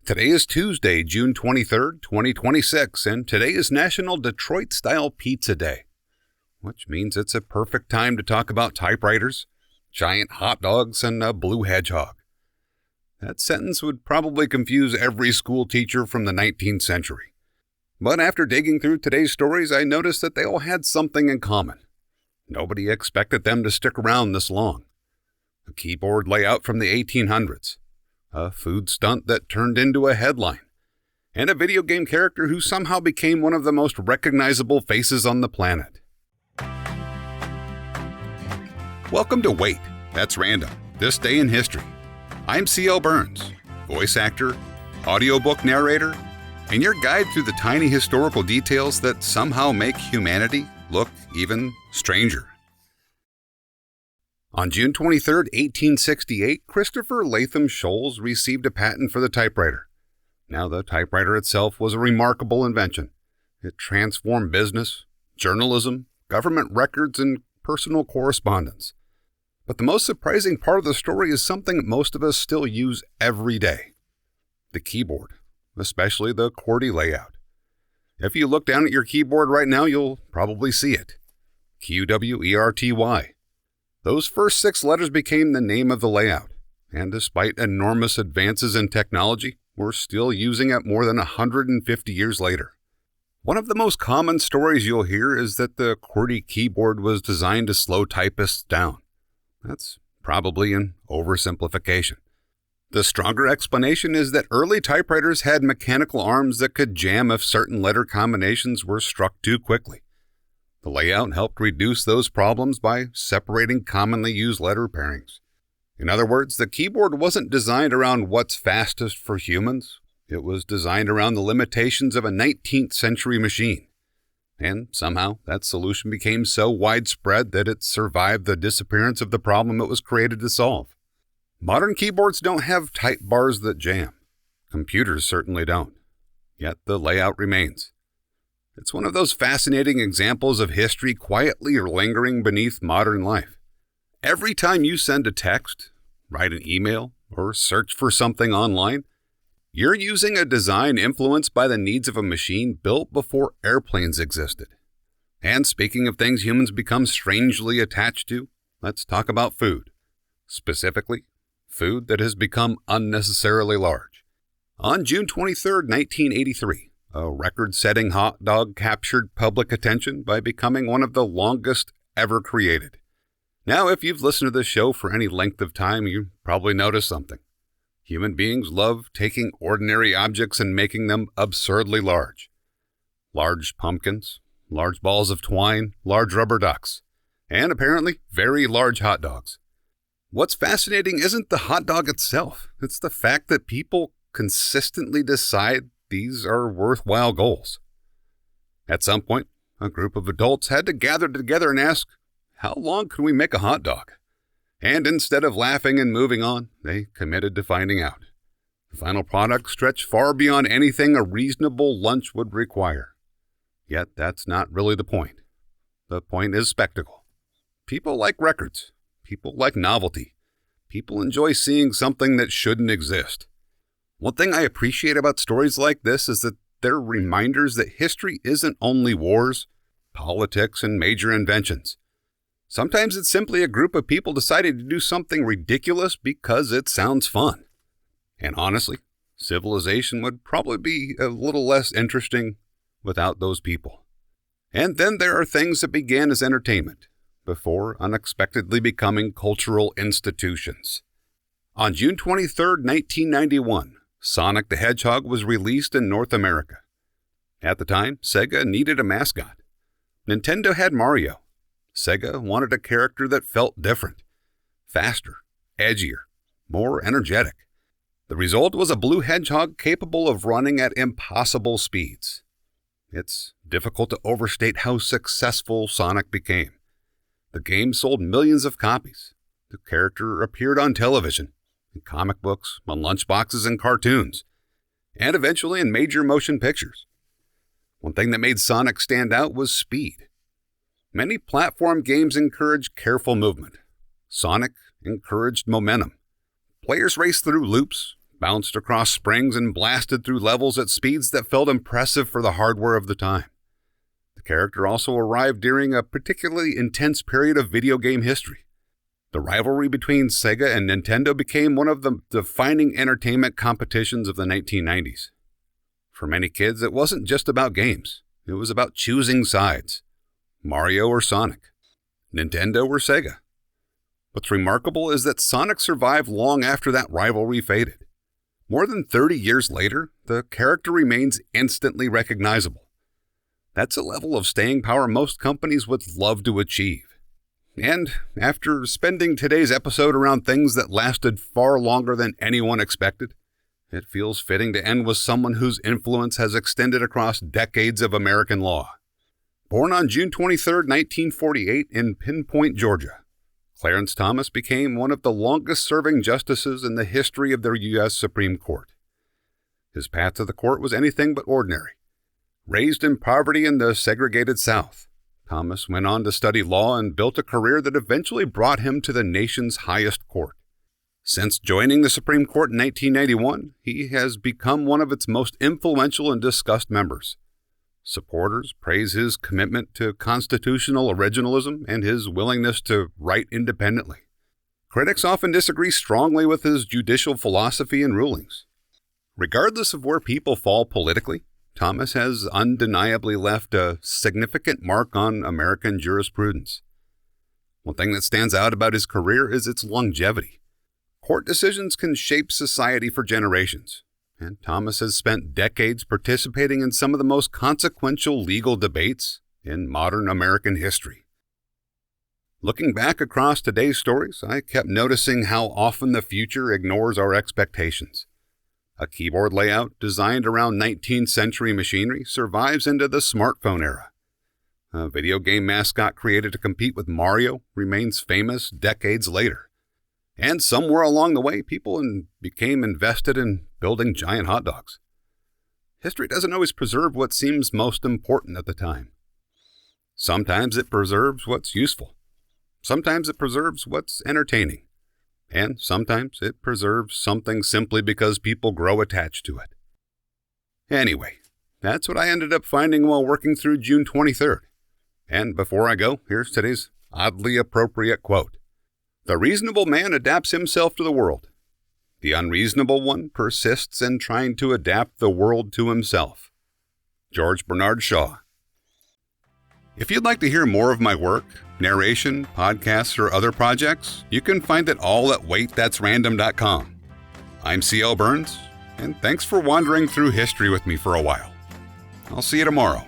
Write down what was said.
Today is Tuesday, June 23rd, 2026, and today is National Detroit-Style Pizza Day, which means it's a perfect time to talk about typewriters, giant hot dogs, and a blue hedgehog. That sentence would probably confuse every school teacher from the 19th century. But after digging through today's stories, I noticed that they all had something in common. Nobody expected them to stick around this long. A keyboard layout from the 1800s. A food stunt that turned into a headline, and a video game character who somehow became one of the most recognizable faces on the planet. Welcome to Wait, That's Random, This Day in History. I'm C.L. Burns, voice actor, audiobook narrator, and your guide through the tiny historical details that somehow make humanity look even stranger. On June 23, 1868, Christopher Latham Sholes received a patent for the typewriter. Now, the typewriter itself was a remarkable invention. It transformed business, journalism, government records, and personal correspondence. But the most surprising part of the story is something most of us still use every day: the keyboard, especially the QWERTY layout. If you look down at your keyboard right now, you'll probably see it. QWERTY. Those first 6 letters became the name of the layout, and despite enormous advances in technology, we're still using it more than 150 years later. One of the most common stories you'll hear is that the QWERTY keyboard was designed to slow typists down. That's probably an oversimplification. The stronger explanation is that early typewriters had mechanical arms that could jam if certain letter combinations were struck too quickly. The layout helped reduce those problems by separating commonly used letter pairings. In other words, the keyboard wasn't designed around what's fastest for humans. It was designed around the limitations of a 19th century machine. And somehow, that solution became so widespread that it survived the disappearance of the problem it was created to solve. Modern keyboards don't have type bars that jam. Computers certainly don't. Yet the layout remains. It's one of those fascinating examples of history quietly lingering beneath modern life. Every time you send a text, write an email, or search for something online, you're using a design influenced by the needs of a machine built before airplanes existed. And speaking of things humans become strangely attached to, let's talk about food. Specifically, food that has become unnecessarily large. On June 23, 1983, a record-setting hot dog captured public attention by becoming one of the longest ever created. Now, if you've listened to this show for any length of time, you probably noticed something. Human beings love taking ordinary objects and making them absurdly large. Large pumpkins, large balls of twine, large rubber ducks, and apparently very large hot dogs. What's fascinating isn't the hot dog itself. It's the fact that people consistently decide these are worthwhile goals. At some point, a group of adults had to gather together and ask, how long can we make a hot dog? And instead of laughing and moving on, they committed to finding out. The final product stretched far beyond anything a reasonable lunch would require. Yet that's not really the point. The point is spectacle. People like records. People like novelty. People enjoy seeing something that shouldn't exist. One thing I appreciate about stories like this is that they're reminders that history isn't only wars, politics, and major inventions. Sometimes it's simply a group of people deciding to do something ridiculous because it sounds fun. And honestly, civilization would probably be a little less interesting without those people. And then there are things that began as entertainment, before unexpectedly becoming cultural institutions. On June 23, 1991, Sonic the Hedgehog was released in North America. At the time, Sega needed a mascot. Nintendo had Mario. Sega wanted a character that felt different, faster, edgier, more energetic. The result was a blue hedgehog capable of running at impossible speeds. It's difficult to overstate how successful Sonic became. The game sold millions of copies. The character appeared on television, in comic books, on lunchboxes and cartoons, and eventually in major motion pictures. One thing that made Sonic stand out was speed. Many platform games encourage careful movement. Sonic encouraged momentum. Players raced through loops, bounced across springs and blasted through levels at speeds that felt impressive for the hardware of the time. The character also arrived during a particularly intense period of video game history. The rivalry between Sega and Nintendo became one of the defining entertainment competitions of the 1990s. For many kids, it wasn't just about games. It was about choosing sides. Mario or Sonic, Nintendo or Sega. What's remarkable is that Sonic survived long after that rivalry faded. More than 30 years later, the character remains instantly recognizable. That's a level of staying power most companies would love to achieve. And after spending today's episode around things that lasted far longer than anyone expected, it feels fitting to end with someone whose influence has extended across decades of American law. Born on June 23, 1948 in Pinpoint, Georgia, Clarence Thomas became one of the longest-serving justices in the history of the U.S. Supreme Court. His path to the court was anything but ordinary. Raised in poverty in the segregated South, Thomas went on to study law and built a career that eventually brought him to the nation's highest court. Since joining the Supreme Court in 1991, he has become one of its most influential and discussed members. Supporters praise his commitment to constitutional originalism and his willingness to write independently. Critics often disagree strongly with his judicial philosophy and rulings. Regardless of where people fall politically, Thomas has undeniably left a significant mark on American jurisprudence. One thing that stands out about his career is its longevity. Court decisions can shape society for generations, and Thomas has spent decades participating in some of the most consequential legal debates in modern American history. Looking back across today's stories, I kept noticing how often the future ignores our expectations. A keyboard layout designed around 19th century machinery survives into the smartphone era. A video game mascot created to compete with Mario remains famous decades later. And somewhere along the way, people became invested in building giant hot dogs. History doesn't always preserve what seems most important at the time. Sometimes it preserves what's useful. Sometimes it preserves what's entertaining. And sometimes it preserves something simply because people grow attached to it. Anyway, that's what I ended up finding while working through June 23rd. And before I go, here's today's oddly appropriate quote. "The reasonable man adapts himself to the world. The unreasonable one persists in trying to adapt the world to himself." George Bernard Shaw. If you'd like to hear more of my work, narration, podcasts, or other projects, you can find it all at waitthat'srandom.com. I'm C.L. Burns, and thanks for wandering through history with me for a while. I'll see you tomorrow.